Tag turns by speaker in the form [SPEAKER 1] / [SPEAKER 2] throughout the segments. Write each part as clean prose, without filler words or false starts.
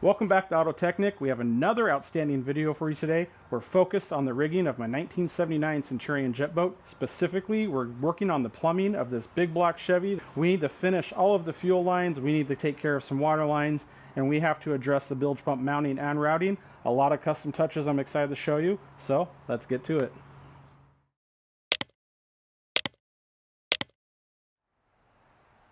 [SPEAKER 1] Welcome back to AutoTechNick. We have another outstanding video for you today. We're focused on the rigging of my 1979 Centurion jet boat. Specifically, we're working on the plumbing of this big block Chevy. We need to finish all of the fuel lines, we need to take care of some water lines, and we have to address the bilge pump mounting and routing. A lot of custom touches I'm excited to show you, so let's get to it.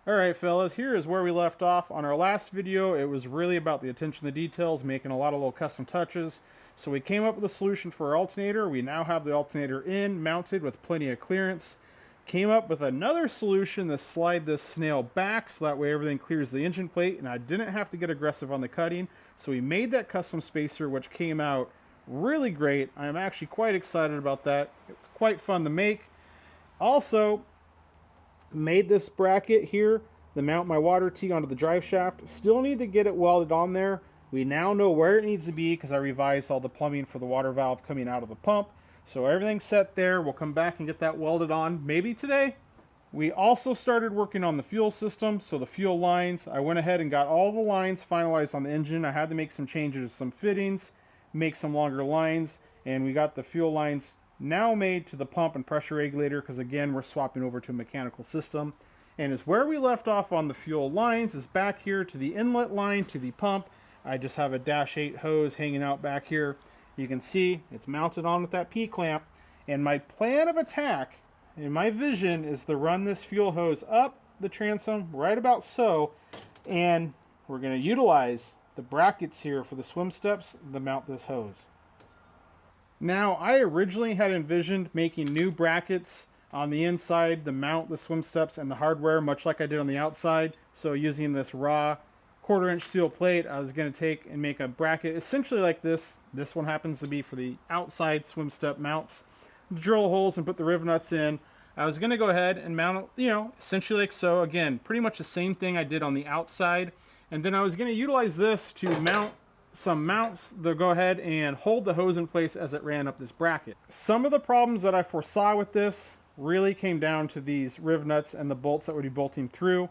[SPEAKER 1] Alright fellas, here is where we left off. On our last video, it was really about the attention to details, making a lot of little custom touches. So we came up with a solution for our alternator. We now have the alternator in, mounted with plenty of clearance. Came up with another solution to slide this snail back so that way everything clears the engine plate and I didn't have to get aggressive on the cutting. So we made that custom spacer, which came out really great. I'm actually quite excited about that. It was quite fun to make. Also, made this bracket here to mount my water tee onto the drive shaft. Still need to get it welded on there. We now know where it needs to be because I revised all the plumbing for the water valve coming out of the pump. So everything's set there. We'll come back and get that welded on maybe today. We also started working on the fuel system. So the fuel lines, I went ahead and got all the lines finalized on the engine. I had to make some changes, some fittings, make some longer lines, and we got the fuel lines now made to the pump and pressure regulator because again we're swapping over to a mechanical system. And is where we left off on the fuel lines is back here to the inlet line to the pump. I just have a -8 hose hanging out back here. You can see it's mounted on with that P-clamp, and my plan of attack and my vision is to run this fuel hose up the transom right about so, and we're going to utilize the brackets here for the swim steps to mount this hose. Now, I originally had envisioned making new brackets on the inside to mount the swim steps and the hardware, much like I did on the outside. So using this raw 1/4-inch steel plate, I was going to take and make a bracket essentially like this. This one happens to be for the outside swim step mounts. Drill holes and put the rivet nuts in. I was going to go ahead and mount it, essentially like so. Again, pretty much the same thing I did on the outside. And then I was going to utilize this to mount some mounts that go ahead and hold the hose in place as it ran up this bracket. Some of the problems that I foresaw with this really came down to these rivet nuts and the bolts that would be bolting through.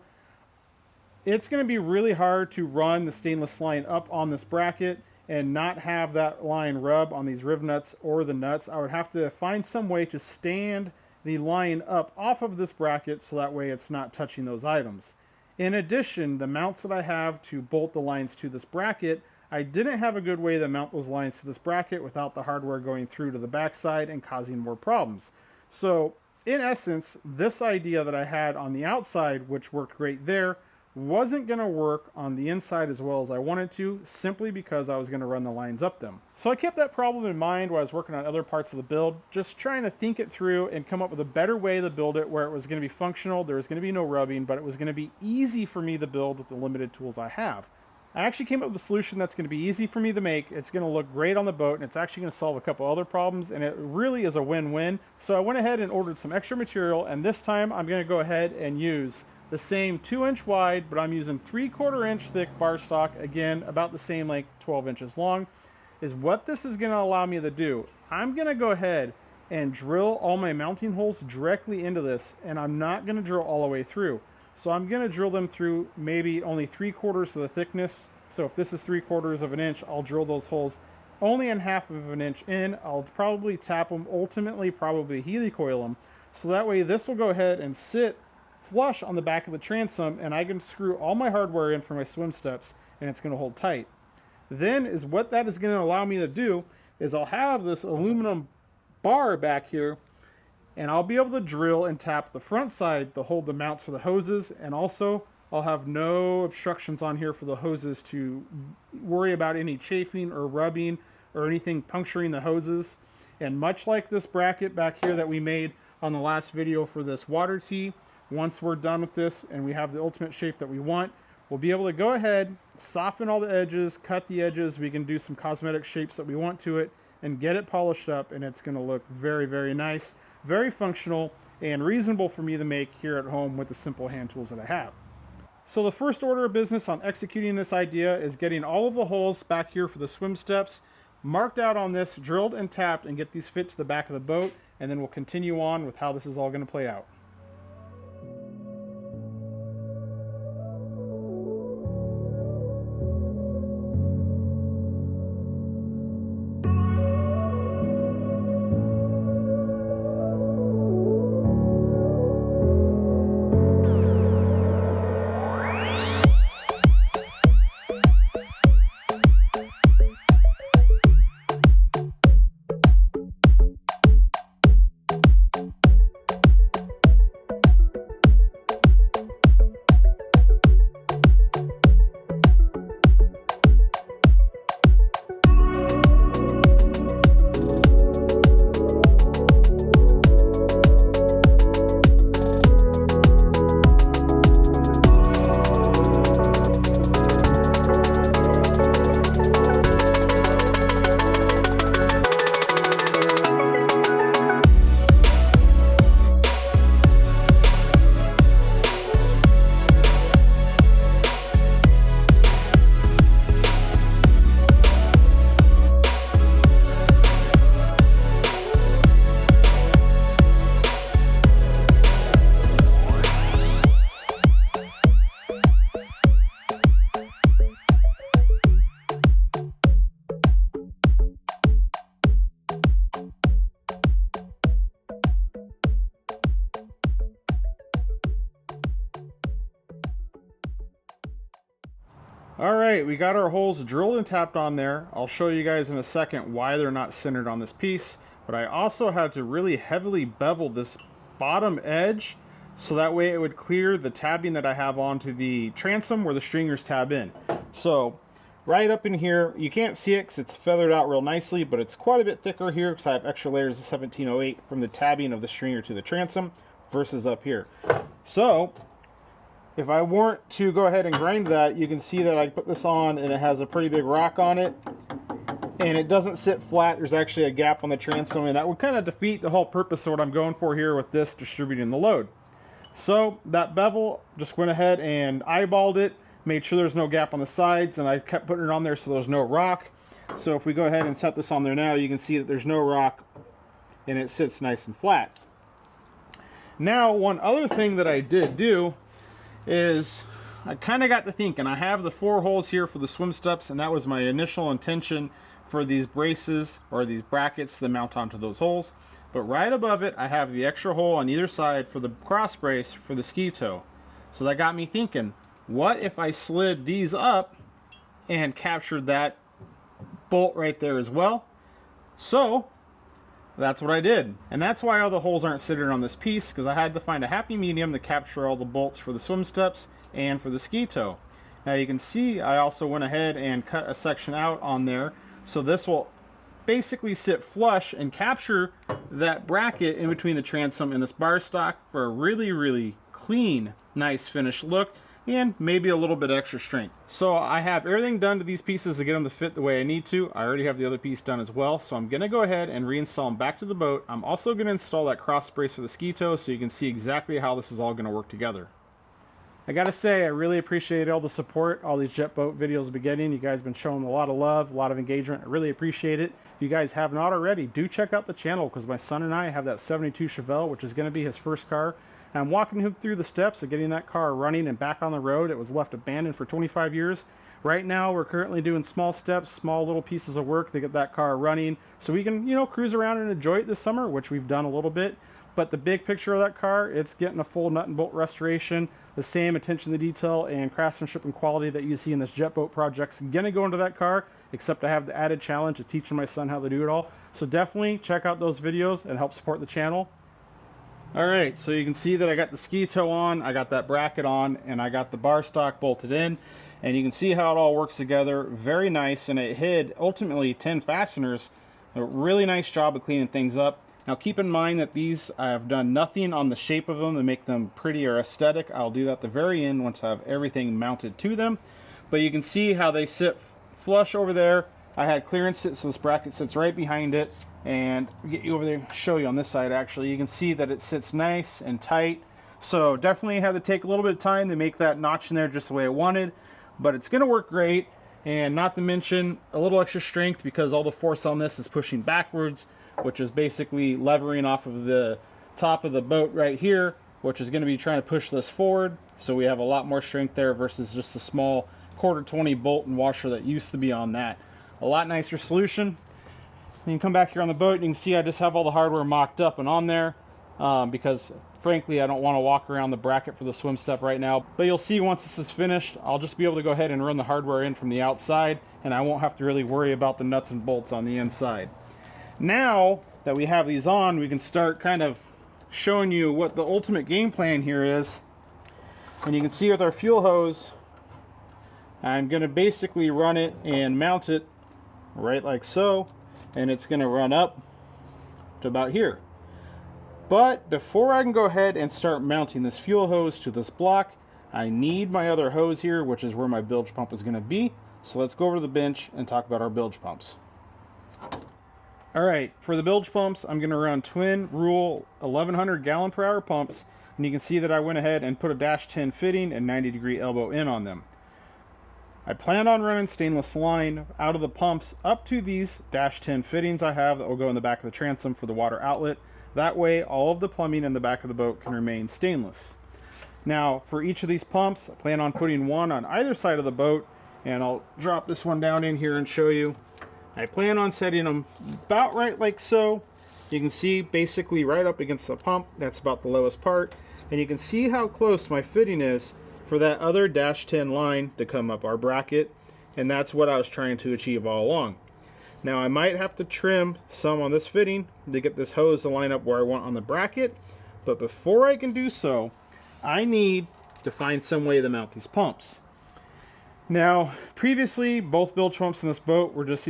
[SPEAKER 1] It's going to be really hard to run the stainless line up on this bracket and not have that line rub on these rivet nuts or the nuts. I would have to find some way to stand the line up off of this bracket so that way it's not touching those items. In addition, the mounts that I have to bolt the lines to this bracket, I didn't have a good way to mount those lines to this bracket without the hardware going through to the backside and causing more problems. So in essence, this idea that I had on the outside, which worked great there, wasn't going to work on the inside as well as I wanted to, simply because I was going to run the lines up them. So I kept that problem in mind while I was working on other parts of the build, just trying to think it through and come up with a better way to build it where it was going to be functional, there was going to be no rubbing, but it was going to be easy for me to build with the limited tools I have. I actually came up with a solution that's going to be easy for me to make. It's going to look great on the boat, and it's actually going to solve a couple other problems, and it really is a win-win. So I went ahead and ordered some extra material, and this time I'm going to go ahead and use the same 2-inch wide, but I'm using 3/4-inch thick bar stock, again, about the same length, 12 inches long, is what this is going to allow me to do. I'm going to go ahead and drill all my mounting holes directly into this, and I'm not going to drill all the way through. So I'm going to drill them through maybe only 3/4 of the thickness. So if this is 3/4 of an inch, I'll drill those holes only in 1/2 of an inch in. I'll probably tap them, ultimately probably helicoil them. So that way this will go ahead and sit flush on the back of the transom, and I can screw all my hardware in for my swim steps, and it's going to hold tight. Then is what that is going to allow me to do is I'll have this aluminum bar back here, and I'll be able to drill and tap the front side to hold the mounts for the hoses, and also I'll have no obstructions on here for the hoses to worry about any chafing or rubbing or anything puncturing the hoses. And much like this bracket back here that we made on the last video for this water tee, once we're done with this and we have the ultimate shape that we want, we'll be able to go ahead, soften all the edges, cut the edges, we can do some cosmetic shapes that we want to it, and get it polished up, and it's going to look very, very nice, very functional, and reasonable for me to make here at home with the simple hand tools that I have. So the first order of business on executing this idea is getting all of the holes back here for the swim steps marked out on this, drilled and tapped, and get these fit to the back of the boat, and then we'll continue on with how this is all going to play out. All right, we got our holes drilled and tapped on there. I'll show you guys in a second why they're not centered on this piece, but I also had to really heavily bevel this bottom edge so that way it would clear the tabbing that I have onto the transom where the stringers tab in. So right up in here, you can't see it because it's feathered out real nicely, but it's quite a bit thicker here because I have extra layers of 1708 from the tabbing of the stringer to the transom versus up here. So if I weren't to go ahead and grind that, you can see that I put this on and it has a pretty big rock on it. And it doesn't sit flat. There's actually a gap on the transom, and that would kind of defeat the whole purpose of what I'm going for here with this distributing the load. So that bevel, just went ahead and eyeballed it, made sure there's no gap on the sides, and I kept putting it on there so there's no rock. So if we go ahead and set this on there now, you can see that there's no rock and it sits nice and flat. Now, one other thing that I did do is I kind of got to thinking. I have the 4 holes here for the swim steps, and that was my initial intention for these braces or these brackets that mount onto those holes. But right above it, I have the extra hole on either side for the cross brace for the ski toe. So that got me thinking, what if I slid these up and captured that bolt right there as well? So that's what I did. And that's why all the holes aren't centered on this piece, because I had to find a happy medium to capture all the bolts for the swim steps and for the ski toe. Now you can see I also went ahead and cut a section out on there, so this will basically sit flush and capture that bracket in between the transom and this bar stock for a really clean, nice finished look, and maybe a little bit extra strength. So I have everything done to these pieces to get them to fit the way I need to. I already have the other piece done as well, so I'm gonna go ahead and reinstall them back to the boat. I'm also gonna install that cross brace for the ski toe so you can see exactly how this is all gonna work together. I gotta say, I really appreciate all the support all these jet boat videos have been getting. You guys have been showing a lot of love, a lot of engagement. I really appreciate it. If you guys have not already, do check out the channel, because my son and I have that 72 Chevelle, which is gonna be his first car. I'm walking him through the steps of getting that car running and back on the road. It was left abandoned for 25 years. Right now, we're currently doing small steps, small little pieces of work to get that car running so we can, cruise around and enjoy it this summer, which we've done a little bit. But the big picture of that car, it's getting a full nut and bolt restoration. The same attention to detail and craftsmanship and quality that you see in this jet boat project's gonna go into that car, except I have the added challenge of teaching my son how to do it all. So definitely check out those videos and help support the channel. All right, so you can see that I got the ski toe on, I got that bracket on, and I got the bar stock bolted in. And you can see how it all works together. Very nice, and it hid ultimately 10 fasteners. A really nice job of cleaning things up. Now keep in mind that these, I have done nothing on the shape of them to make them pretty or aesthetic. I'll do that at the very end once I have everything mounted to them. But you can see how they sit flush over there. I had clearance sit, so this bracket sits right behind it. And get you over there, show you on this side actually. You can see that it sits nice and tight. So definitely had to take a little bit of time to make that notch in there just the way I wanted. But it's gonna work great. And not to mention a little extra strength, because all the force on this is pushing backwards, which is basically levering off of the top of the boat right here, which is going to be trying to push this forward. So we have a lot more strength there versus just a small 1/4-20 bolt and washer that used to be on that. A lot nicer solution. You can come back here on the boat and you can see I just have all the hardware mocked up and on there because frankly I don't want to walk around the bracket for the swim step right now. But you'll see once this is finished, I'll just be able to go ahead and run the hardware in from the outside, and I won't have to really worry about the nuts and bolts on the inside. Now that we have these on, we can start kind of showing you what the ultimate game plan here is. And you can see with our fuel hose, I'm going to basically run it and mount it right like so, and it's going to run up to about here. But before I can go ahead and start mounting this fuel hose to this block, I need my other hose here, which is where my bilge pump is going to be. So let's go over to the bench and talk about our bilge pumps. Alright, for the bilge pumps, I'm going to run twin rule 1100 gallon per hour pumps, and you can see that I went ahead and put a -10 fitting and 90-degree elbow in on them. I plan on running stainless line out of the pumps up to these -10 fittings I have that will go in the back of the transom for the water outlet. That way, all of the plumbing in the back of the boat can remain stainless. Now, for each of these pumps, I plan on putting one on either side of the boat, and I'll drop this one down in here and show you. I plan on setting them about right like so. You can see basically right up against the pump. That's about the lowest part. And you can see how close my fitting is for that other -10 line to come up our bracket, and that's what I was trying to achieve all along. Now I might have to trim some on this fitting to get this hose to line up where I want on the bracket, but before I can do so, I need to find some way to mount these pumps. Now, previously, both bilge pumps in this boat were just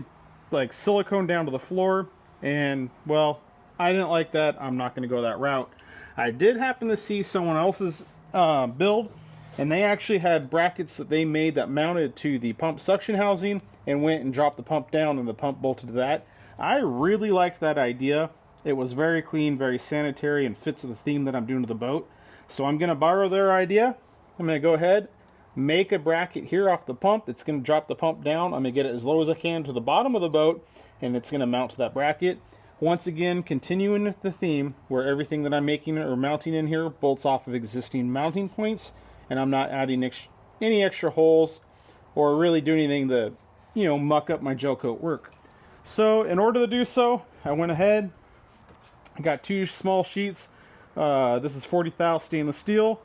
[SPEAKER 1] like silicone down to the floor, and well, I didn't like that. I'm not going to go that route. I did happen to see someone else's build, and they actually had brackets that they made that mounted to the pump suction housing and went and dropped the pump down and the pump bolted to that. I really liked that idea. It was very clean, very sanitary, and fits the theme that I'm doing to the boat. So I'm going to borrow their idea. I'm going to go ahead, make a bracket here off the pump. It's going to drop the pump down. I'm going to get it as low as I can to the bottom of the boat, and it's going to mount to that bracket. Once again, continuing with the theme where everything that I'm making or mounting in here bolts off of existing mounting points, and I'm not adding any extra holes or really doing anything to, muck up my gel coat work. So in order to do so, I went ahead, I got 2 small sheets. This is 40 thou stainless steel.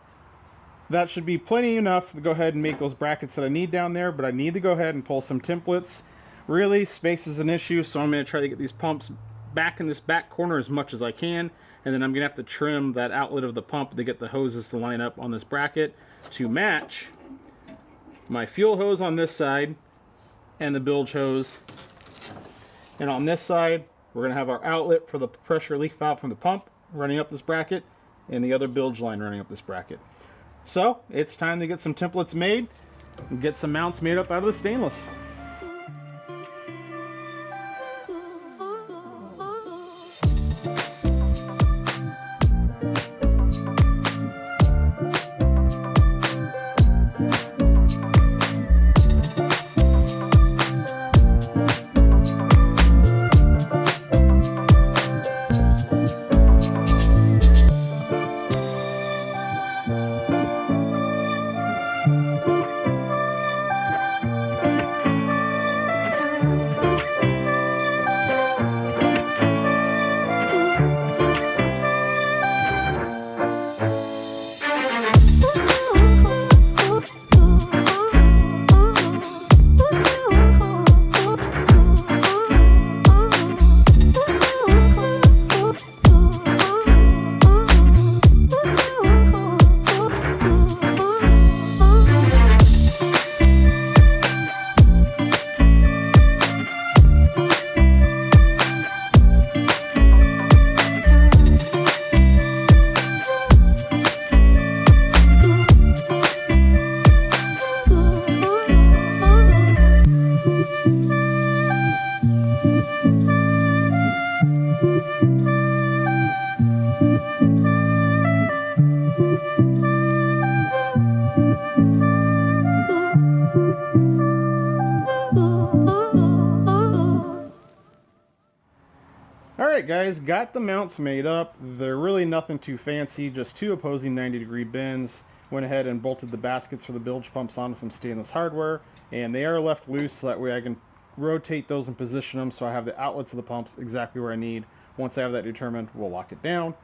[SPEAKER 1] That should be plenty enough to go ahead and make those brackets that I need down there, but I need to go ahead and pull some templates. Really, space is an issue, so I'm going to try to get these pumps back in this back corner as much as I can, and then I'm going to have to trim that outlet of the pump to get the hoses to line up on this bracket to match my fuel hose on this side and the bilge hose. And on this side, we're going to have our outlet for the pressure leak valve from the pump running up this bracket, and the other bilge line running up this bracket. So it's time to get some templates made and get some mounts made up out of the stainless. Alright guys, got the mounts made up. They're really nothing too fancy, just 2 opposing 90-degree bends. Went ahead and bolted the baskets for the bilge pumps onto some stainless hardware, and they are left loose so that way I can rotate those and position them so I have the outlets of the pumps exactly where I need. Once I have that determined, we'll lock it down.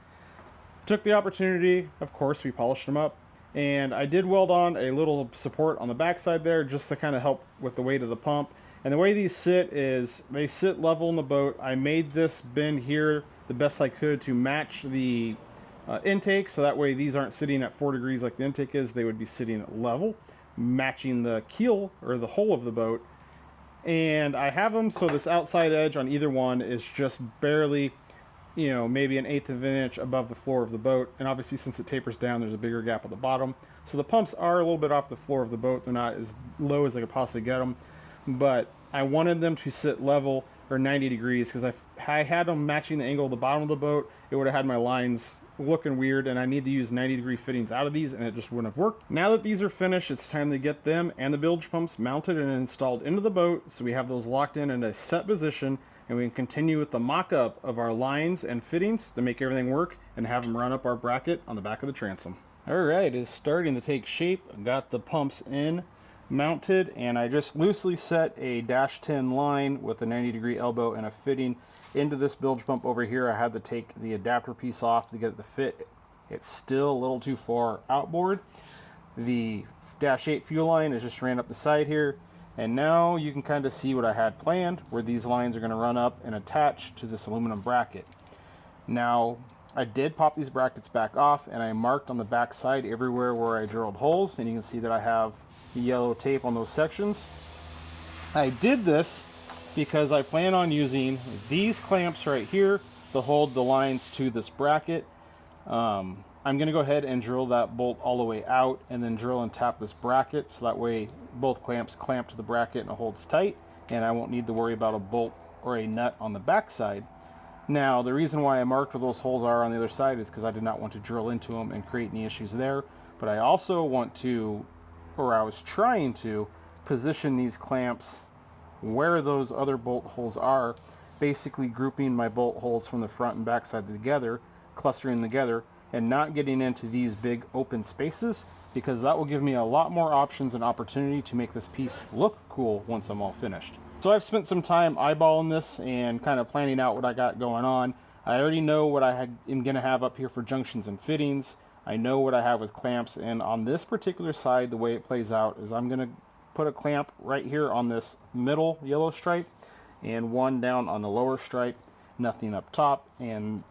[SPEAKER 1] Took the opportunity, of course, we polished them up, and I did weld on a little support on the backside there just to kind of help with the weight of the pump. And the way these sit is they sit level in the boat. I made this bend here the best I could to match the intake, so that way these aren't sitting at 4 degrees like the intake is. They would be sitting at level, matching the keel or the hull of the boat. And I have them so this outside edge on either one is just barely, maybe 1/8 of an inch above the floor of the boat. And obviously since it tapers down, there's a bigger gap at the bottom. So the pumps are a little bit off the floor of the boat. They're not as low as I could possibly get them. But I wanted them to sit level or 90 degrees because if I had them matching the angle of the bottom of the boat, it would have had my lines looking weird, and I need to use 90-degree fittings out of these, and it just wouldn't have worked. Now that these are finished, it's time to get them and the bilge pumps mounted and installed into the boat so we have those locked in a set position, and we can continue with the mock-up of our lines and fittings to make everything work and have them run up our bracket on the back of the transom. Alright, it's starting to take shape. Got the pumps in, mounted, and I just loosely set a -10 line with a 90-degree elbow and a fitting into this bilge pump over here. I had to take the adapter piece off to get it to fit. It's still a little too far outboard. The -8 fuel line is just ran up the side here. And now you can kind of see what I had planned, where these lines are going to run up and attach to this aluminum bracket. Now, I did pop these brackets back off, and I marked on the back side everywhere where I drilled holes, and you can see that I have the yellow tape on those sections. I did this because I plan on using these clamps right here to hold the lines to this bracket. I'm going to go ahead and drill that bolt all the way out and then drill and tap this bracket, so that way both clamps clamp to the bracket and it holds tight, and I won't need to worry about a bolt or a nut on the back side. Now, the reason why I marked where those holes are on the other side is because I did not want to drill into them and create any issues there, but I also want to, or I was trying to, position these clamps where those other bolt holes are, basically grouping my bolt holes from the front and back side together, clustering together, and not getting into these big open spaces, because that will give me a lot more options and opportunity to make this piece look cool once I'm all finished. So I've spent some time eyeballing this and kind of planning out what I got going on. I already know what I am going to have up here for junctions and fittings. I know what I have with clamps, and on this particular side, the way it plays out is I'm going to put a clamp right here on this middle yellow stripe and one down on the lower stripe, nothing up top, and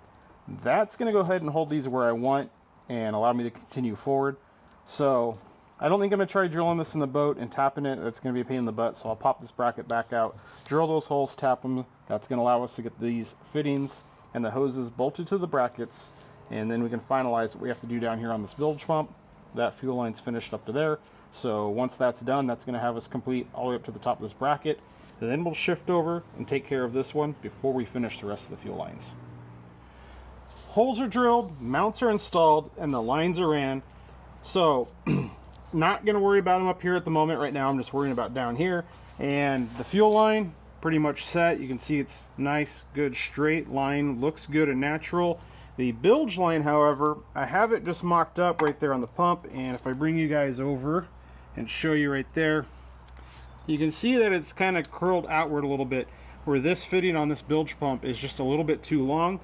[SPEAKER 1] that's going to go ahead and hold these where I want and allow me to continue forward. So I don't think I'm going to try drilling this in the boat and tapping it. That's going to be a pain in the butt, so I'll pop this bracket back out, drill those holes, tap them. That's going to allow us to get these fittings and the hoses bolted to the brackets, and then we can finalize what we have to do down here on this bilge pump. That fuel line's finished up to there, so once that's done, that's going to have us complete all the way up to the top of this bracket, and then we'll shift over and take care of this one before we finish the rest of the fuel lines. Holes are drilled, mounts are installed, and the lines are ran. So, not going to worry about them up here at the moment. Right now, I'm just worrying about down here. And the fuel line, pretty much set. You can see it's nice, good, straight line. Looks good and natural. The bilge line, however, I have it just mocked up right there on the pump. And if I bring you guys over and show you right there, you can see that it's kind of curled outward a little bit, where this fitting on this bilge pump is just a little bit too long.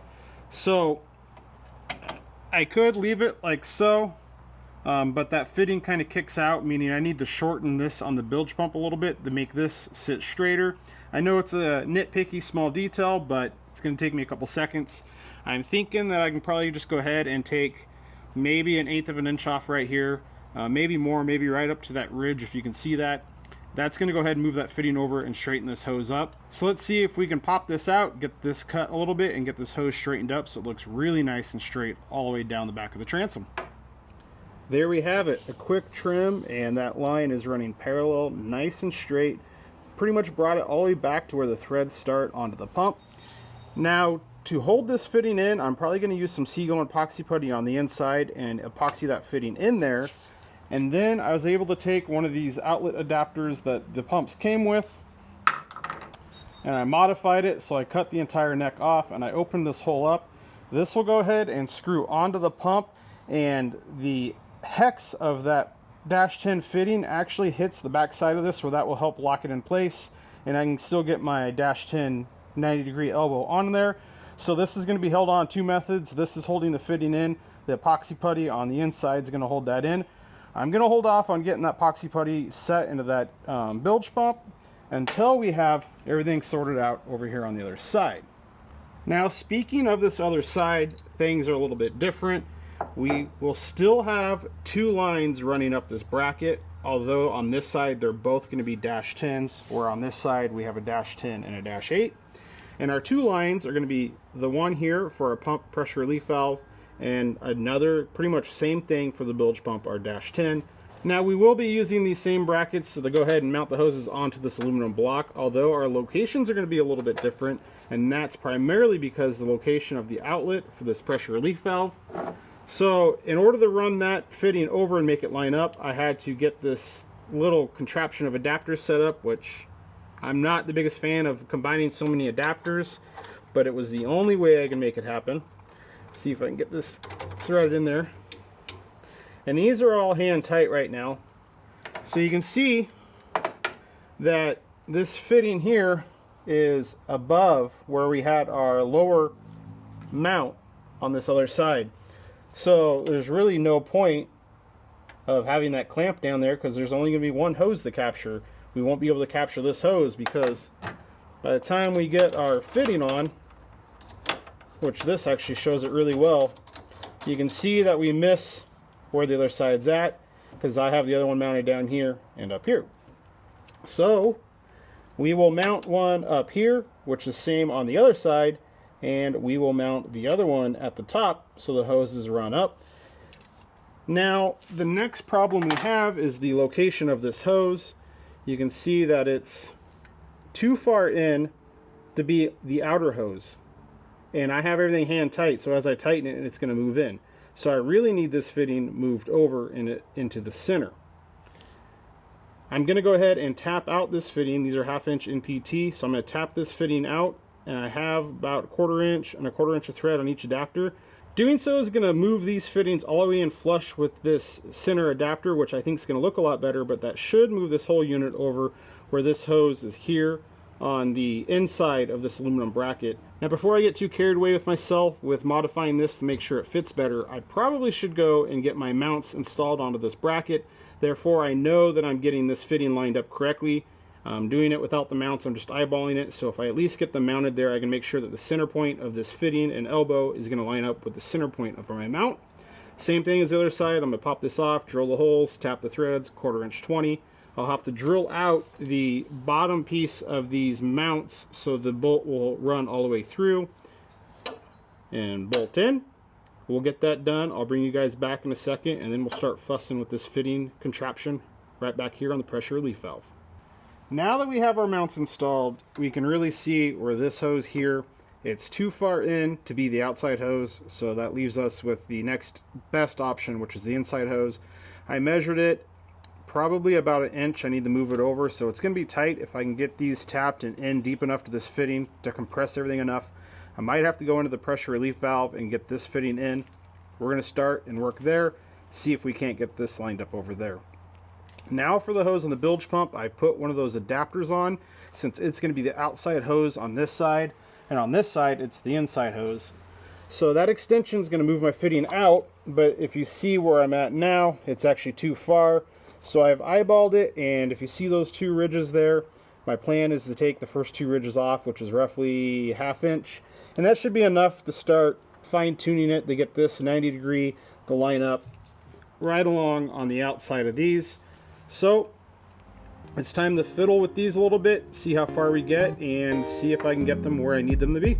[SPEAKER 1] So I could leave it like so, but that fitting kind of kicks out, meaning I need to shorten this on the bilge pump a little bit to make this sit straighter. I know it's a nitpicky small detail, but it's going to take me a couple seconds. I'm thinking that I can probably just go ahead and take maybe 1/8 of an inch off right here, maybe more, maybe right up to that ridge if you can see that. That's going to go ahead and move that fitting over and straighten this hose up. So let's see if we can pop this out, get this cut a little bit, and get this hose straightened up so it looks really nice and straight all the way down the back of the transom. There we have it, a quick trim, and that line is running parallel, nice and straight. Pretty much brought it all the way back to where the threads start onto the pump. Now, to hold this fitting in, I'm probably going to use some Seagull epoxy putty on the inside and epoxy that fitting in there. And then I was able to take one of these outlet adapters that the pumps came with, and I modified it, so I cut the entire neck off and I opened this hole up. This will go ahead and screw onto the pump, and the hex of that -10 fitting actually hits the back side of this, so that will help lock it in place, and I can still get my -10 90-degree elbow on there. So this is going to be held on two methods. This is holding the fitting in. The epoxy putty on the inside is going to hold that in. I'm going to hold off on getting that epoxy putty set into that bilge pump until we have everything sorted out over here on the other side. Now, speaking of this other side, things are a little bit different. We will still have two lines running up this bracket, although on this side they're both going to be -10s, where on this side we have a -10 and a -8. And our two lines are going to be the one here for our pump pressure relief valve, and another pretty much same thing for the bilge pump, our -10. Now, we will be using these same brackets to go ahead and mount the hoses onto this aluminum block, although our locations are going to be a little bit different, and that's primarily because the location of the outlet for this pressure relief valve. So in order to run that fitting over and make it line up, I had to get this little contraption of adapters set up, which I'm not the biggest fan of combining so many adapters, but it was the only way I can make it happen. See if I can get this threaded in there. And these are all hand tight right now. So you can see that this fitting here is above where we had our lower mount on this other side. So there's really no point of having that clamp down there, because there's only going to be one hose to capture. We won't be able to capture this hose because by the time we get our fitting on, which this actually shows it really well, you can see that we miss where the other side's at, because I have the other one mounted down here and up here. So we will mount one up here, which is same on the other side, and we will mount the other one at the top so the hoses run up. Now, the next problem we have is the location of this hose. You can see that it's too far in to be the outer hose. And I have everything hand tight, so as I tighten it, it's going to move in. So I really need this fitting moved over into the center. I'm going to go ahead and tap out this fitting. These are 1/2 inch NPT, so I'm going to tap this fitting out, and I have about 1/4 inch and 1/4 inch of thread on each adapter. Doing so is going to move these fittings all the way in flush with this center adapter, which I think is going to look a lot better, but that should move this whole unit over where this hose is here on the inside of this aluminum bracket. Now, before I get too carried away with myself with modifying this to make sure it fits better, I probably should go and get my mounts installed onto this bracket. Therefore, I know that I'm getting this fitting lined up correctly. I'm doing it without the mounts, I'm just eyeballing it. So if I at least get them mounted there, I can make sure that the center point of this fitting and elbow is going to line up with the center point of my mount. Same thing as the other side. I'm going to pop this off, drill the holes, tap the threads, 1/4 inch 20. I'll have to drill out the bottom piece of these mounts so the bolt will run all the way through and bolt in. We'll get that done. I'll bring you guys back in a second, and then we'll start fussing with this fitting contraption right back here on the pressure relief valve. Now that we have our mounts installed, we can really see where this hose here, it's too far in to be the outside hose, so that leaves us with the next best option, which is the inside hose. I measured it probably about 1 inch. I need to move it over, so it's going to be tight. If I can get these tapped and in deep enough to this fitting to compress everything enough, I might have to go into the pressure relief valve and get this fitting in. We're going to start and work there, see if we can't get this lined up over there. Now for the hose on the bilge pump, I put one of those adapters on, since it's going to be the outside hose on this side, and on this side it's the inside hose. So that extension is going to move my fitting out, but if you see where I'm at now, it's actually too far. So I've eyeballed it, and if you see those 2 ridges there, my plan is to take the first 2 ridges off, which is roughly 1/2 inch, and that should be enough to start fine-tuning it to get this 90 degree to line up right along on the outside of these. So it's time to fiddle with these a little bit, see how far we get, and see if I can get them where I need them to be.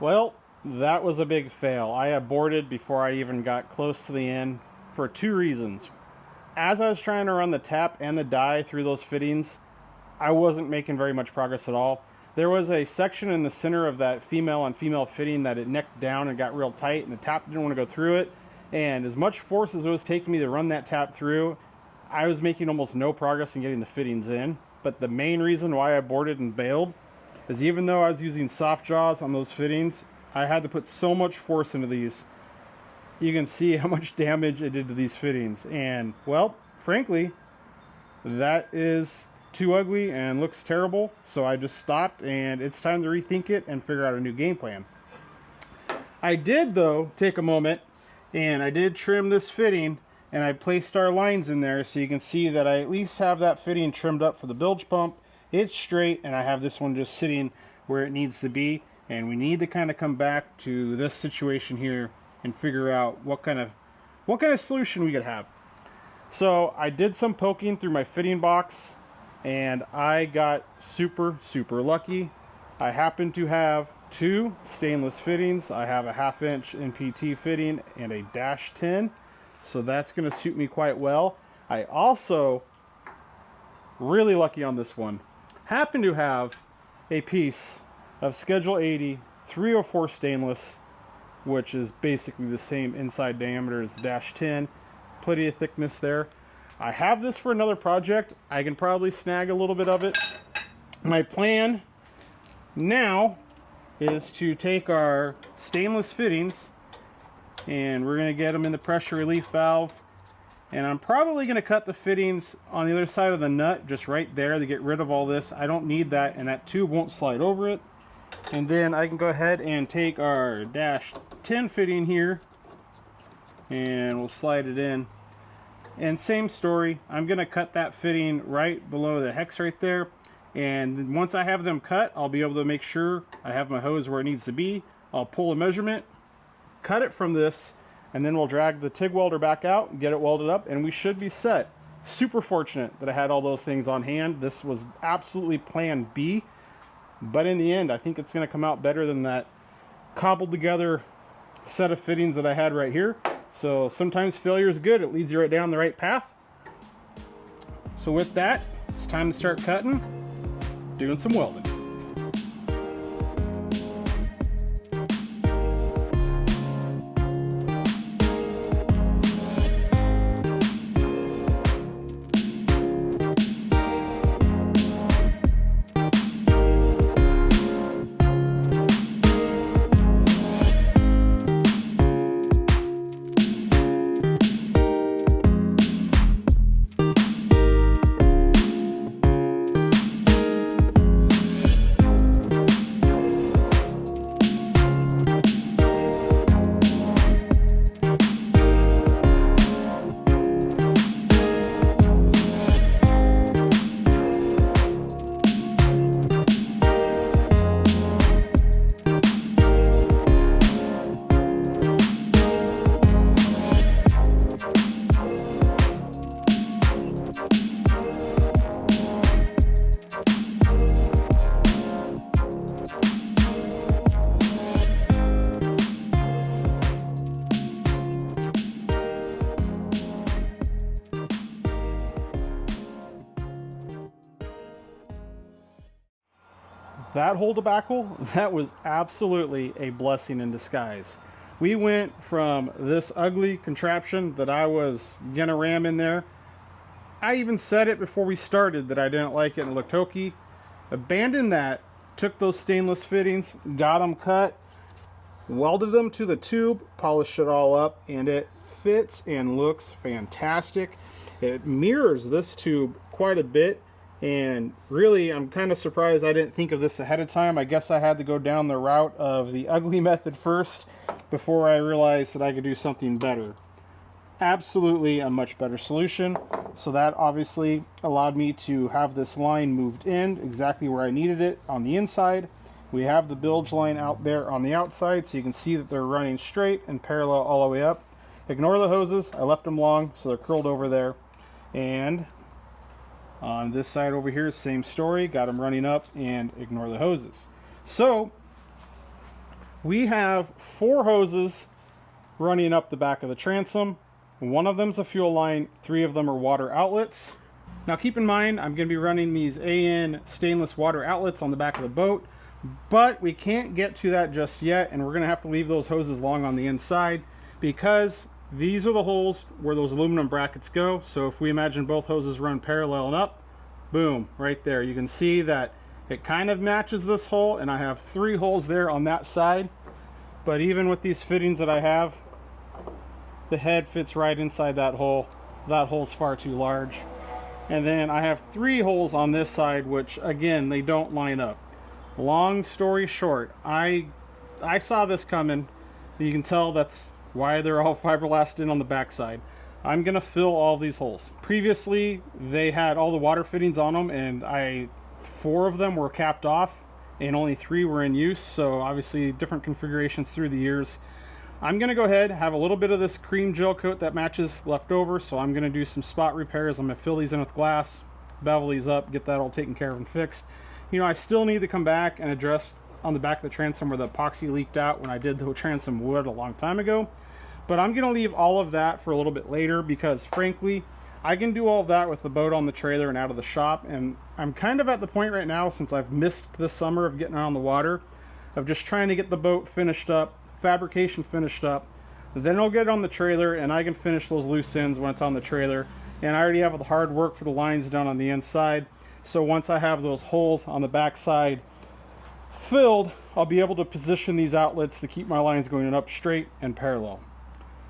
[SPEAKER 1] Well, that was a big fail. I aborted before I even got close to the end for 2 reasons. As I was trying to run the tap and the die through those fittings, I wasn't making very much progress at all. There was a section in the center of that female on female fitting that it necked down and got real tight, and the tap didn't want to go through it. And as much force as it was taking me to run that tap through, I was making almost no progress in getting the fittings in. But the main reason why I aborted and bailed is even though I was using soft jaws on those fittings, I had to put so much force into these. You can see how much damage it did to these fittings. And, well, frankly, that is too ugly and looks terrible. So I just stopped, and it's time to rethink it and figure out a new game plan. I did, though, take a moment, and I did trim this fitting, and I placed our lines in there so you can see that I at least have that fitting trimmed up for the bilge pump. It's straight, and I have this one just sitting where it needs to be. And we need to kind of come back to this situation here and figure out what kind of solution we could have. So I did some poking through my fitting box, and I got super lucky. I happen to have two stainless fittings. I have a 1/2 inch NPT fitting and a -10, so that's going to suit me quite well. I also, really lucky on this one, happen to have a piece of Schedule 80 304 stainless, which is basically the same inside diameter as the -10. Plenty of thickness there. I have this for another project. I can probably snag a little bit of it. My plan now is to take our stainless fittings and we're going to get them in the pressure relief valve, and I'm probably going to cut the fittings on the other side of the nut, just right there, to get rid of all this. I don't need that, and that tube won't slide over it. And then I can go ahead and take our -10 fitting here and we'll slide it in. And same story, I'm going to cut that fitting right below the hex right there. And once I have them cut, I'll be able to make sure I have my hose where it needs to be. I'll pull a measurement, cut it from this, and then we'll drag the TIG welder back out and get it welded up, and we should be set. Super fortunate that I had all those things on hand. This was absolutely plan B, but in the end, I think it's going to come out better than that cobbled together set of fittings that I had right here. So sometimes failure is good. It leads you right down the right path. So with that, it's time to start cutting, doing some welding. That whole debacle, that was absolutely a blessing in disguise. We went from this ugly contraption that I was gonna ram in there. I even said it before we started that I didn't like it and it looked hokey. Abandoned that, took those stainless fittings, got them cut, welded them to the tube, polished it all up, and it fits and looks fantastic. It mirrors this tube quite a bit. And really, I'm kind of surprised I didn't think of this ahead of time. I guess I had to go down the route of the ugly method first before I realized that I could do something better. Absolutely a much better solution. So that obviously allowed me to have this line moved in exactly where I needed it on the inside. We have the bilge line out there on the outside, so you can see that they're running straight and parallel all the way up. Ignore the hoses. I left them long, so they're curled over there. And on this side over here, same story, got them running up, and ignore the hoses. So we have 4 hoses running up the back of the transom. One of them's a fuel line, 3 of them are water outlets. Now keep in mind, I'm going to be running these AN stainless water outlets on the back of the boat, but we can't get to that just yet, and we're going to have to leave those hoses long on the inside because these are the holes where those aluminum brackets go. So if we imagine both hoses run parallel and up, boom, right there. You can see that it kind of matches this hole, and I have 3 holes there on that side. But even with these fittings that I have, the head fits right inside that hole. That hole's far too large. And then I have 3 holes on this side, which again, they don't line up. Long story short, I saw this coming. You can tell that's why they're all fiberglassed in on the backside. I'm gonna fill all these holes. Previously, they had all the water fittings on them, and 4 of them were capped off, and only 3 were in use. So obviously, different configurations through the years. I'm gonna go ahead, have a little bit of this cream gel coat that matches left over. So I'm gonna do some spot repairs. I'm gonna fill these in with glass, bevel these up, get that all taken care of and fixed. You know, I still need to come back and address on the back of the transom where the epoxy leaked out when I did the transom wood a long time ago. But I'm going to leave all of that for a little bit later because, frankly, I can do all of that with the boat on the trailer and out of the shop. And I'm kind of at the point right now, since I've missed this summer of getting on the water, of just trying to get the boat finished up, fabrication finished up. Then I'll get it on the trailer and I can finish those loose ends when it's on the trailer. And I already have the hard work for the lines done on the inside. So once I have those holes on the back side filled, I'll be able to position these outlets to keep my lines going up straight and parallel.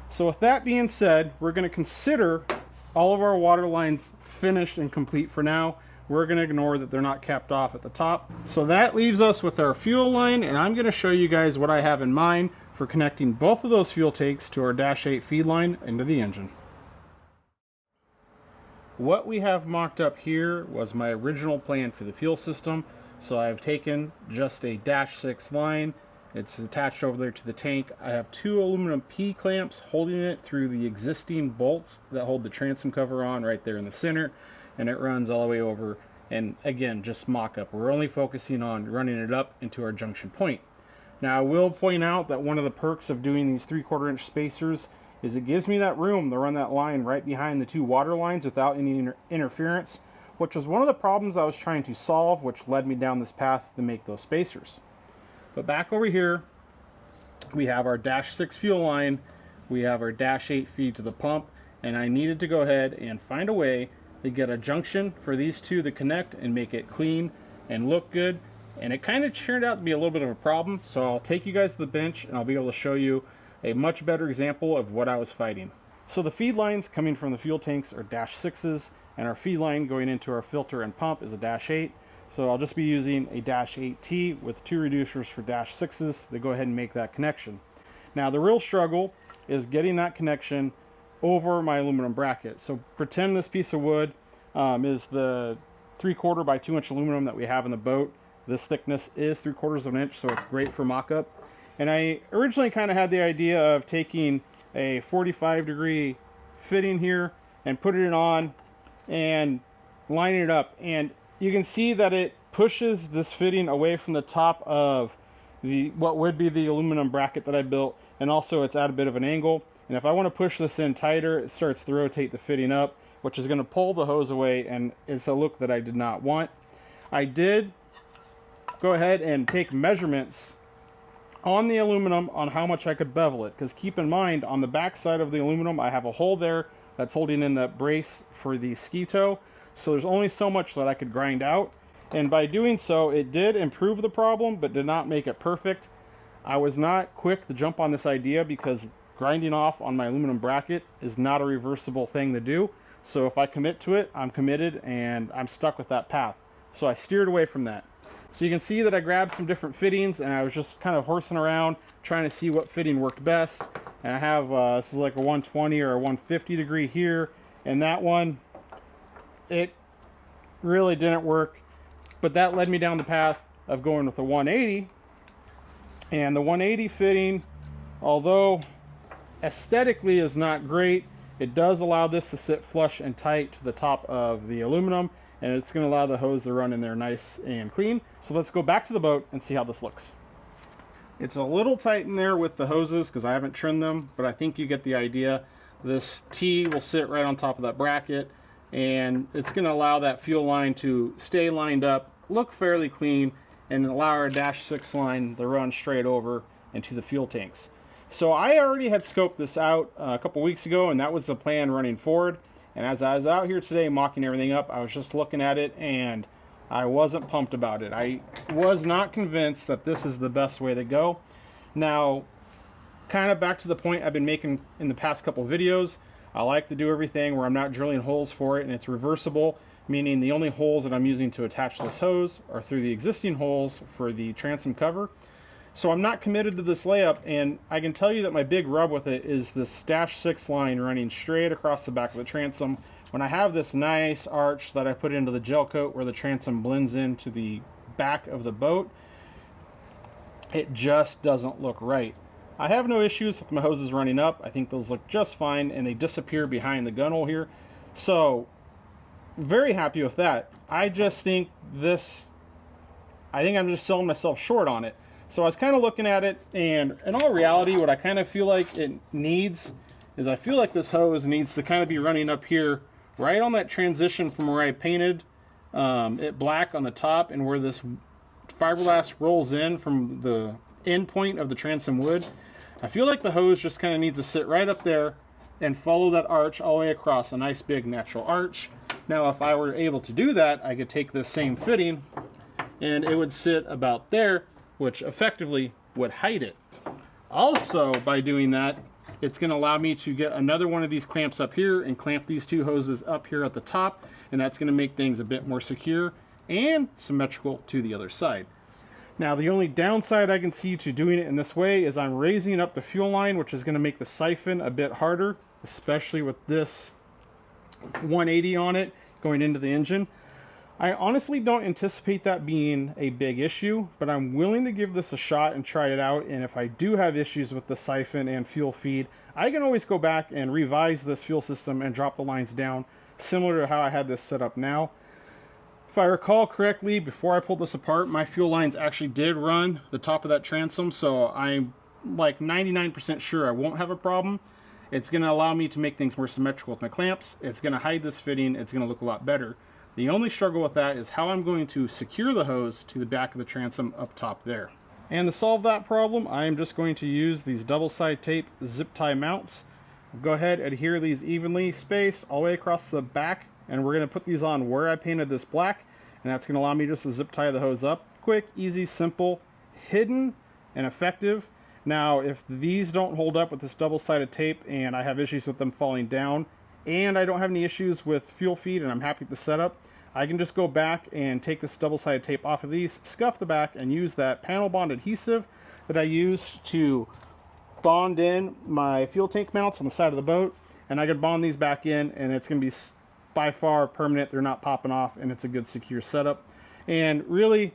[SPEAKER 1] So with that being said, we're going to consider all of our water lines finished and complete for now. We're going to ignore that they're not capped off at the top. So that leaves us with our fuel line, and I'm going to show you guys what I have in mind for connecting both of those fuel tanks to our Dash 8 feed line into the engine. What we have mocked up here was my original plan for the fuel system. So I've taken just a Dash 6 line. It's attached over there to the tank. I have two aluminum P-clamps holding it through the existing bolts that hold the transom cover on right there in the center, and it runs all the way over. And again, just mock-up. We're only focusing on running it up into our junction point. Now I will point out that one of the perks of doing these 3/4 inch spacers is it gives me that room to run that line right behind the two water lines without any interference, which was one of the problems I was trying to solve, which led me down this path to make those spacers. But back over here, we have our Dash 6 fuel line, we have our Dash 8 feed to the pump, and I needed to go ahead and find a way to get a junction for these two to connect and make it clean and look good. And it kind of turned out to be a little bit of a problem, so I'll take you guys to the bench and I'll be able to show you a much better example of what I was fighting. So the feed lines coming from the fuel tanks are Dash 6s, and our feed line going into our filter and pump is a Dash 8. So I'll just be using a Dash 8T with two reducers for Dash 6s to go ahead and make that connection. Now the real struggle is getting that connection over my aluminum bracket. So pretend this piece of wood is the 3/4 by 2 inch aluminum that we have in the boat. This thickness is 3/4 of an inch, so it's great for mock-up. And I originally kind of had the idea of taking a 45-degree fitting here and putting it on and lining it up. And you can see that it pushes this fitting away from the top of the what would be the aluminum bracket that I built, and also it's at a bit of an angle. And if I want to push this in tighter, it starts to rotate the fitting up, which is going to pull the hose away, and it's a look that I did not want. I did go ahead and take measurements on the aluminum on how much I could bevel it, because keep in mind on the back side of the aluminum I have a hole there that's holding in the brace for the ski toe, so there's only so much that I could grind out, and by doing so it did improve the problem but did not make it perfect. I was not quick to jump on this idea because grinding off on my aluminum bracket is not a reversible thing to do, so if I commit to it, I'm committed and I'm stuck with that path. So I steered away from that. So you can see that I grabbed some different fittings and I was just kind of horsing around trying to see what fitting worked best. And I have, this is like a 120 or a 150 degree here, and that one, it really didn't work. But that led me down the path of going with the 180. And the 180 fitting, although aesthetically is not great, it does allow this to sit flush and tight to the top of the aluminum, and it's going to allow the hose to run in there nice and clean. So let's go back to the boat and see how this looks. It's a little tight in there with the hoses because I haven't trimmed them, but I think you get the idea. This T will sit right on top of that bracket, and it's going to allow that fuel line to stay lined up, look fairly clean, and allow our Dash 6 line to run straight over into the fuel tanks. So I already had scoped this out a couple weeks ago, and that was the plan running forward. And as I was out here today mocking everything up, I was just looking at it and I wasn't pumped about it. I was not convinced that this is the best way to go. Now, kind of back to the point I've been making in the past couple videos, I like to do everything where I'm not drilling holes for it and it's reversible, meaning the only holes that I'm using to attach this hose are through the existing holes for the transom cover. So I'm not committed to this layup, and I can tell you that my big rub with it is this Dash 6 line running straight across the back of the transom. When I have this nice arch that I put into the gel coat where the transom blends into the back of the boat, it just doesn't look right. I have no issues with my hoses running up. I think those look just fine, and they disappear behind the gun hole here. So very happy with that. I just think this I think I'm just selling myself short on it. So I was kind of looking at it, and in all reality, what I kind of feel like it needs is I feel like this hose needs to kind of be running up here, right on that transition from where I painted it black on the top and where this fiberglass rolls in from the end point of the transom wood. I feel like the hose just kind of needs to sit right up there and follow that arch all the way across, a nice big natural arch. Now, if I were able to do that, I could take this same fitting and it would sit about there, which effectively would hide it. Also, by doing that, it's going to allow me to get another one of these clamps up here and clamp these two hoses up here at the top, and that's going to make things a bit more secure and symmetrical to the other side. Now, the only downside I can see to doing it in this way is I'm raising up the fuel line, which is going to make the siphon a bit harder, especially with this 180 on it going into the engine. I honestly don't anticipate that being a big issue, but I'm willing to give this a shot and try it out. And if I do have issues with the siphon and fuel feed, I can always go back and revise this fuel system and drop the lines down, similar to how I had this set up now. If I recall correctly, before I pulled this apart, my fuel lines actually did run the top of that transom, so I'm like 99% sure I won't have a problem. It's going to allow me to make things more symmetrical with my clamps. It's going to hide this fitting. It's going to look a lot better. The only struggle with that is how I'm going to secure the hose to the back of the transom up top there. And to solve that problem, I am just going to use these double-side tape zip tie mounts. Go ahead, adhere these evenly spaced all the way across the back, and we're going to put these on where I painted this black, and that's going to allow me just to zip tie the hose up. Quick, easy, simple, hidden, and effective. Now, if these don't hold up with this double-sided tape and I have issues with them falling down, and I don't have any issues with fuel feed and I'm happy with the setup, I can just go back and take this double-sided tape off of these, scuff the back, and use that panel bond adhesive that I use to bond in my fuel tank mounts on the side of the boat, and I can bond these back in, and it's going to be by far permanent. They're not popping off, and it's a good secure setup. And really,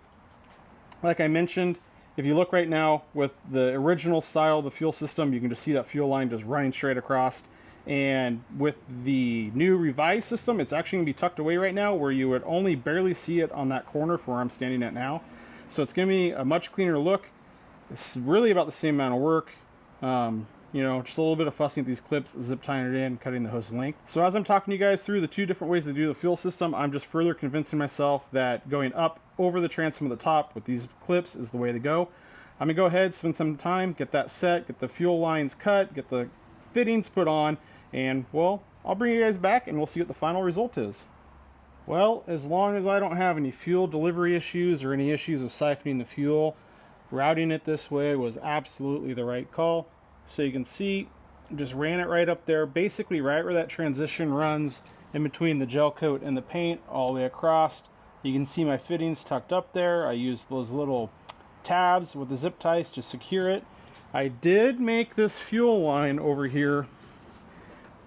[SPEAKER 1] like I mentioned, if you look right now with the original style of the fuel system, you can just see that fuel line just running straight across. And with the new revised system, it's actually going to be tucked away right now, where you would only barely see it on that corner from where I'm standing at now. So it's going to be a much cleaner look. It's really about the same amount of work. You know, just a little bit of fussing with these clips, zip tying it in, cutting the hose length. So as I'm talking to you guys through the two different ways to do the fuel system, I'm just further convincing myself that going up over the transom at the top with these clips is the way to go. I'm going to go ahead, spend some time, get that set, get the fuel lines cut, get the fittings put on, and, well, I'll bring you guys back and we'll see what the final result is. Well, as long as I don't have any fuel delivery issues or any issues with siphoning the fuel, routing it this way was absolutely the right call. So you can see, just ran it right up there, basically right where that transition runs in between the gel coat and the paint, all the way across. You can see my fittings tucked up there. I used those little tabs with the zip ties to secure it. I did make this fuel line over here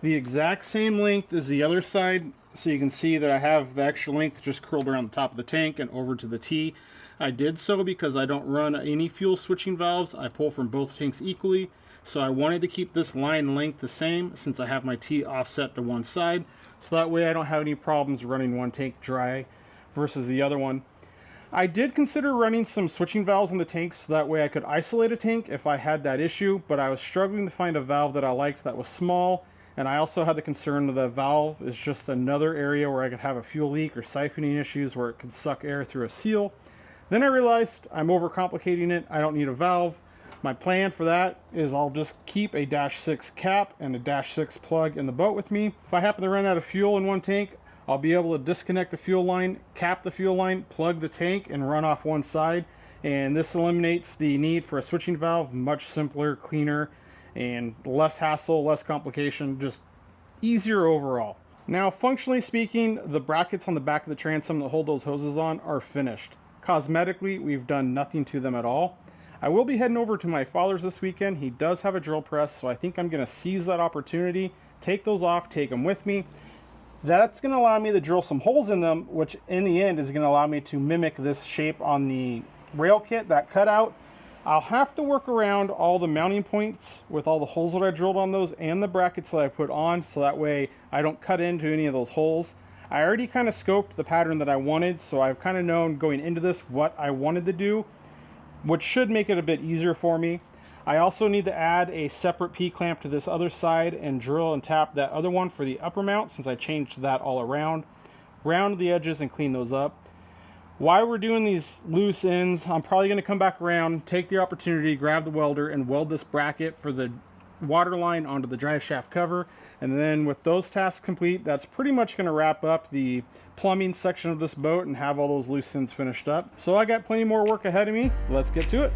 [SPEAKER 1] the exact same length as the other side, so you can see that I have the extra length just curled around the top of the tank and over to the T. I did so because I don't run any fuel switching valves. I pull from both tanks equally, so I wanted to keep this line length the same since I have my T offset to one side, so that way I don't have any problems running one tank dry versus the other one. I did consider running some switching valves in the tanks so that way I could isolate a tank if I had that issue, but I was struggling to find a valve that I liked that was small, and I also had the concern that the valve is just another area where I could have a fuel leak or siphoning issues where it could suck air through a seal. Then I realized I'm overcomplicating it. I don't need a valve. My plan for that is I'll just keep a -6 cap and a -6 plug in the boat with me. If I happen to run out of fuel in one tank, I'll be able to disconnect the fuel line, cap the fuel line, plug the tank, and run off one side. And this eliminates the need for a switching valve. Much simpler, cleaner, and less hassle, less complication, just easier overall. Now, functionally speaking, the brackets on the back of the transom that hold those hoses on are finished. Cosmetically, we've done nothing to them at all. I will be heading over to my father's this weekend. He does have a drill press, so I think I'm going to seize that opportunity, take those off, take them with me. That's going to allow me to drill some holes in them, which in the end is going to allow me to mimic this shape on the rail kit, that cutout. I'll have to work around all the mounting points with all the holes that I drilled on those and the brackets that I put on, so that way I don't cut into any of those holes. I already kind of scoped the pattern that I wanted, so I've kind of known going into this what I wanted to do, which should make it a bit easier for me. I also need to add a separate P-clamp to this other side and drill and tap that other one for the upper mount, since I changed that all around. Round the edges and clean those up. While we're doing these loose ends, I'm probably going to come back around, take the opportunity, grab the welder, and weld this bracket for the water line onto the drive shaft cover. And then with those tasks complete, that's pretty much going to wrap up the plumbing section of this boat and have all those loose ends finished up. So I got plenty more work ahead of me. Let's get to it.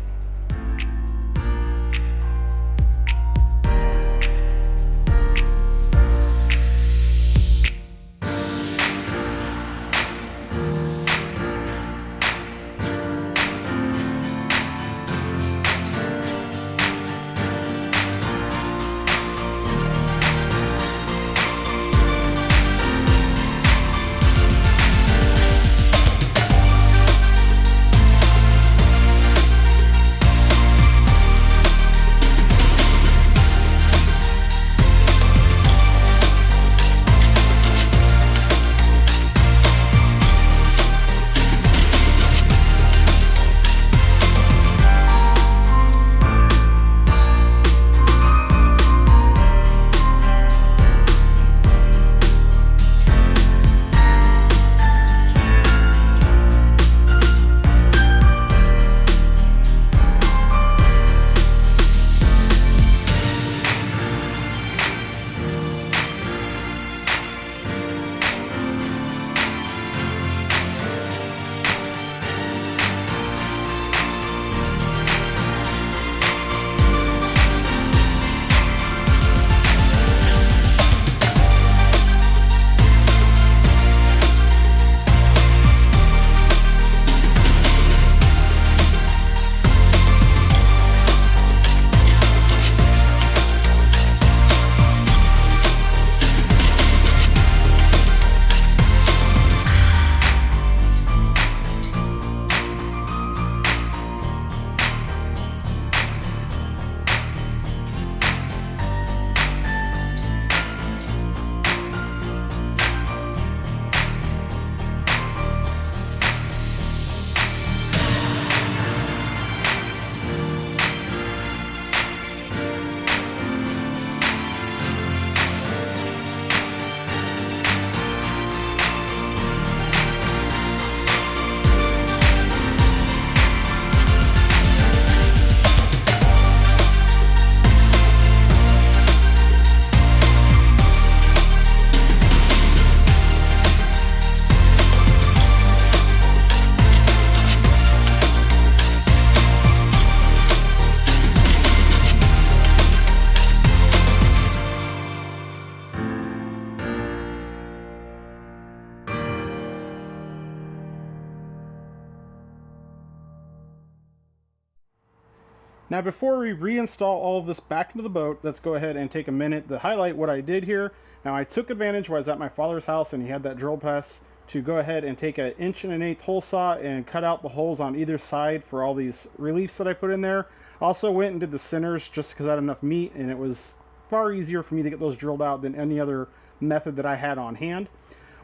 [SPEAKER 1] Now before we reinstall all of this back into the boat, let's go ahead and take a minute to highlight what I did here. Now I took advantage when I was at my father's house and he had that drill press to go ahead and take an 1.1 hole saw and cut out the holes on either side for all these reliefs that I put in there. Also went and did the centers just because I had enough meat, and it was far easier for me to get those drilled out than any other method that I had on hand.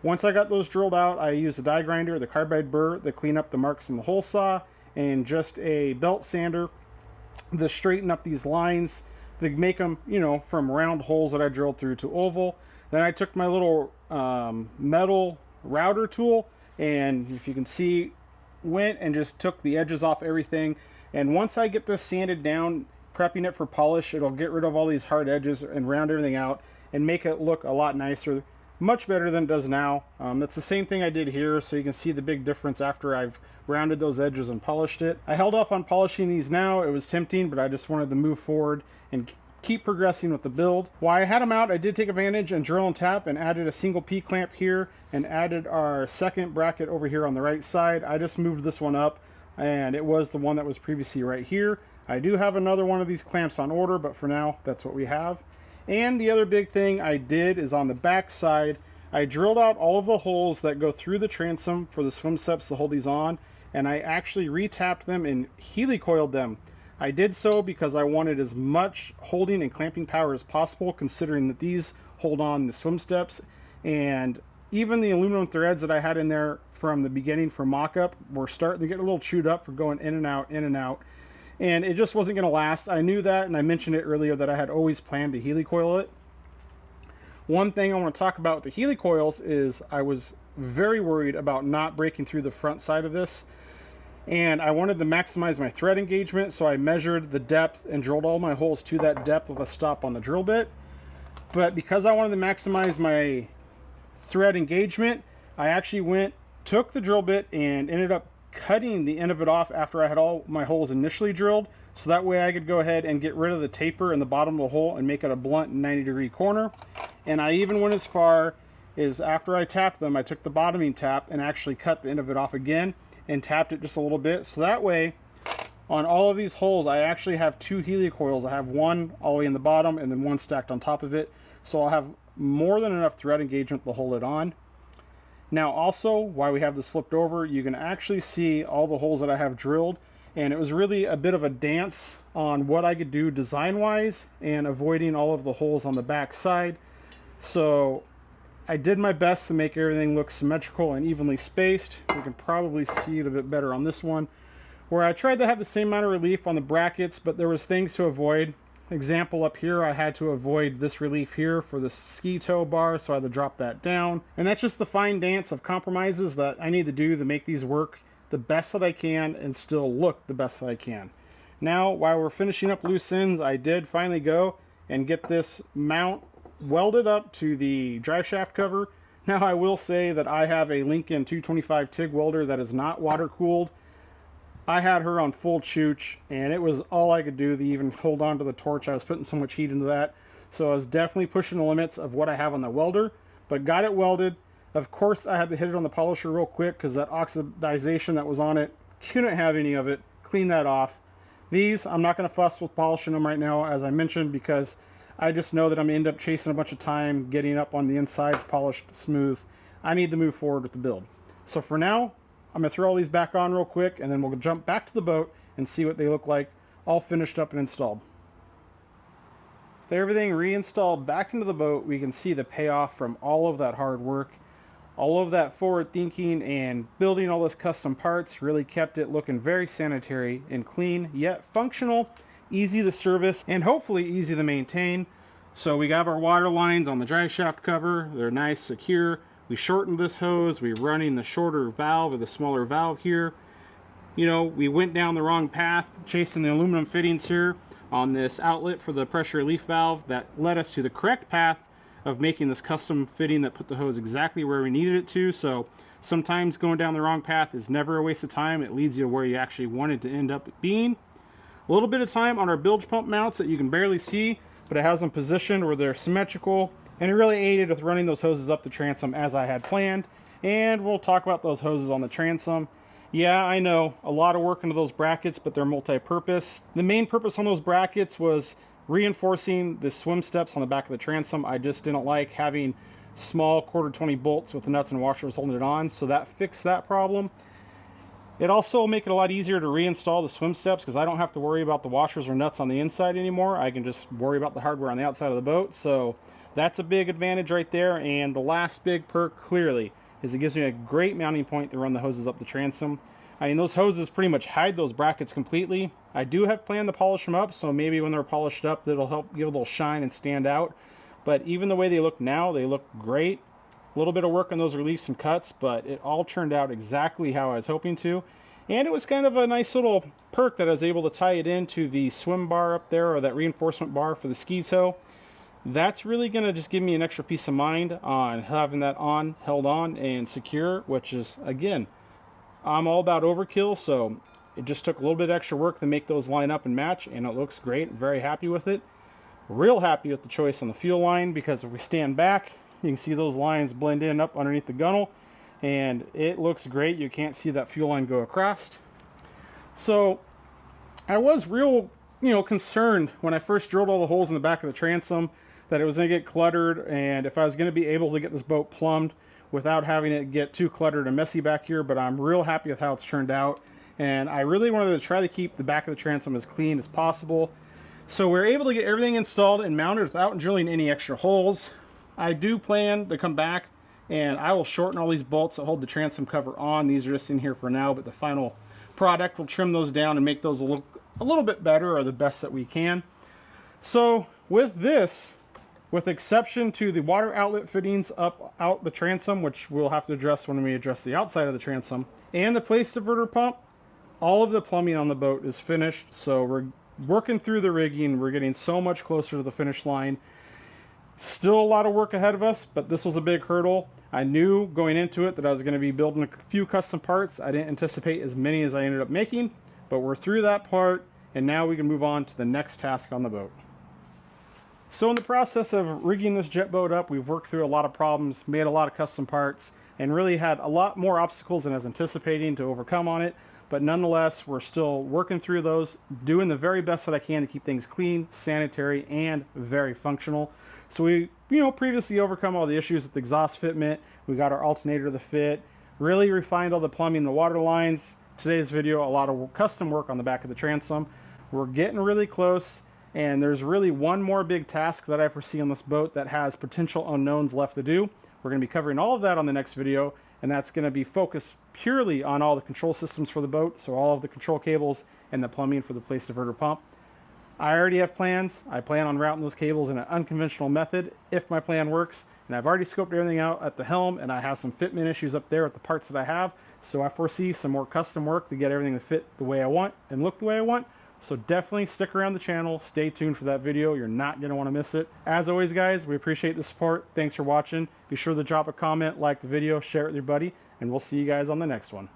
[SPEAKER 1] Once I got those drilled out, I used a die grinder, the carbide burr, to clean up the marks from the hole saw, and just a belt sander to straighten up these lines, to make them, you know, from round holes that I drilled through to oval. Then I took my little metal router tool, and if you can see, went and just took the edges off everything. And once I get this sanded down, prepping it for polish, it'll get rid of all these hard edges and round everything out and make it look a lot nicer, much better than it does now. That's the same thing I did here, so you can see the big difference after I've rounded those edges and polished it. I held off on polishing these now. It was tempting, but I just wanted to move forward and keep progressing with the build. While I had them out, I did take advantage and drill and tap and added a single P-clamp here and added our second bracket over here on the right side. I just moved this one up, and it was the one that was previously right here. I do have another one of these clamps on order, but for now, that's what we have. And the other big thing I did is on the back side, I drilled out all of the holes that go through the transom for the swim steps to hold these on, and I actually retapped them and helicoiled them. I did so because I wanted as much holding and clamping power as possible, considering that these hold on the swim steps, and even the aluminum threads that I had in there from the beginning from mock-up were starting to get a little chewed up for going in and out, in and out. And it just wasn't going to last. I knew that, and I mentioned it earlier that I had always planned to helicoil it. One thing I want to talk about with the helicoils is I was very worried about not breaking through the front side of this. And I wanted to maximize my thread engagement, so I measured the depth and drilled all my holes to that depth with a stop on the drill bit. But because I wanted to maximize my thread engagement, I actually took the drill bit and ended up cutting the end of it off after I had all my holes initially drilled, so that way I could go ahead and get rid of the taper in the bottom of the hole and make it a blunt 90-degree corner. And I even went as far as, after I tapped them, I took the bottoming tap and actually cut the end of it off again and tapped it just a little bit, so that way on all of these holes I actually have two helicoils. I have one all the way in the bottom and then one stacked on top of it, so I'll have more than enough thread engagement to hold it on. Now also, while we have this flipped over, you can actually see all the holes that I have drilled, and it was really a bit of a dance on what I could do design wise and avoiding all of the holes on the back side. So I did my best to make everything look symmetrical and evenly spaced. You can probably see it a bit better on this one, where I tried to have the same amount of relief on the brackets, but there was things to avoid. Example up here, I had to avoid this relief here for the ski toe bar, so I had to drop that down. And that's just the fine dance of compromises that I need to do to make these work the best that I can and still look the best that I can. Now, while we're finishing up loose ends, I did finally go and get this mount welded up to the drive shaft cover. Now I will say that I have a Lincoln 225 TIG welder that is not water cooled. I had her on full chooch, and it was all I could do to even hold on to the torch. I was putting so much heat into that, so I was definitely pushing the limits of what I have on the welder, but got it welded. Of course I had to hit it on the polisher real quick because that oxidization that was on it, couldn't have any of it. Clean that off. These, I'm not going to fuss with polishing them right now, as I mentioned, because I just know that I'm going to end up chasing a bunch of time getting up on the insides polished smooth. I need to move forward with the build. So for now, I'm going to throw all these back on real quick, and then we'll jump back to the boat and see what they look like all finished up and installed. With everything reinstalled back into the boat, we can see the payoff from all of that hard work. All of that forward thinking and building all those custom parts really kept it looking very sanitary and clean, yet functional, easy to service, and hopefully easy to maintain. So we got our water lines on the drive shaft cover. They're nice, secure. We shortened this hose. We're running the shorter valve or the smaller valve here. You know, we went down the wrong path chasing the aluminum fittings here on this outlet for the pressure relief valve. That led us to the correct path of making this custom fitting that put the hose exactly where we needed it to. So sometimes going down the wrong path is never a waste of time. It leads you to where you actually wanted to end up being. A little bit of time on our bilge pump mounts that you can barely see, but it has them positioned where they're symmetrical, and it really aided with running those hoses up the transom as I had planned. And we'll talk about those hoses on the transom. Yeah, I know, a lot of work into those brackets, but they're multi-purpose. The main purpose on those brackets was reinforcing the swim steps on the back of the transom. I just didn't like having small 1/4-20 bolts with the nuts and washers holding it on, so that fixed that problem. It also will make it a lot easier to reinstall the swim steps because I don't have to worry about the washers or nuts on the inside anymore. I can just worry about the hardware on the outside of the boat. So that's a big advantage right there. And the last big perk clearly is it gives me a great mounting point to run the hoses up the transom. I mean, those hoses pretty much hide those brackets completely. I do have planned to polish them up, so maybe when they're polished up, that'll help give a little shine and stand out. But even the way they look now, they look great. A little bit of work on those reliefs and cuts, but it all turned out exactly how I was hoping to. And it was kind of a nice little perk that I was able to tie it into the swim bar up there, or that reinforcement bar for the ski toe. That's really going to just give me an extra peace of mind on having that on, held on, and secure, which is, again, I'm all about overkill, so it just took a little bit extra work to make those line up and match, and it looks great. I'm very happy with it. Real happy with the choice on the fuel line, because if we stand back, you can see those lines blend in up underneath the gunnel, and it looks great. You can't see that fuel line go across. So I was real, concerned when I first drilled all the holes in the back of the transom that it was going to get cluttered, and if I was going to be able to get this boat plumbed without having it get too cluttered and messy back here. But I'm real happy with how it's turned out, and I really wanted to try to keep the back of the transom as clean as possible. So we're able to get everything installed and mounted without drilling any extra holes. I do plan to come back and I will shorten all these bolts that hold the transom cover on. These are just in here for now, but the final product will trim those down and make those look a little bit better, or the best that we can. So with this, with exception to the water outlet fittings out the transom, which we'll have to address when we address the outside of the transom, and the place diverter pump, all of the plumbing on the boat is finished. So we're working through the rigging. We're getting so much closer to the finish line. Still a lot of work ahead of us, but this was a big hurdle. I knew going into it that I was going to be building a few custom parts. I didn't anticipate as many as I ended up making, but we're through that part, and now we can move on to the next task on the boat. So in the process of rigging this jet boat up, we've worked through a lot of problems, made a lot of custom parts, and really had a lot more obstacles than I was anticipating to overcome on it. But nonetheless, we're still working through those, doing the very best that I can to keep things clean, sanitary, and very functional. So we, previously overcome all the issues with the exhaust fitment. We got our alternator to fit, really refined all the plumbing, the water lines. Today's video, a lot of custom work on the back of the transom. We're getting really close, and there's really one more big task that I foresee on this boat that has potential unknowns left to do. We're going to be covering all of that on the next video, and that's going to be focused purely on all the control systems for the boat, so all of the control cables and the plumbing for the place diverter pump. I already have plans. I plan on routing those cables in an unconventional method if my plan works, and I've already scoped everything out at the helm, and I have some fitment issues up there with the parts that I have, so I foresee some more custom work to get everything to fit the way I want and look the way I want. So definitely stick around the channel, stay tuned for that video. You're not going to want to miss it. As always, guys, we appreciate the support. Thanks for watching. Be sure to drop a comment, like the video, share it with your buddy, and we'll see you guys on the next one.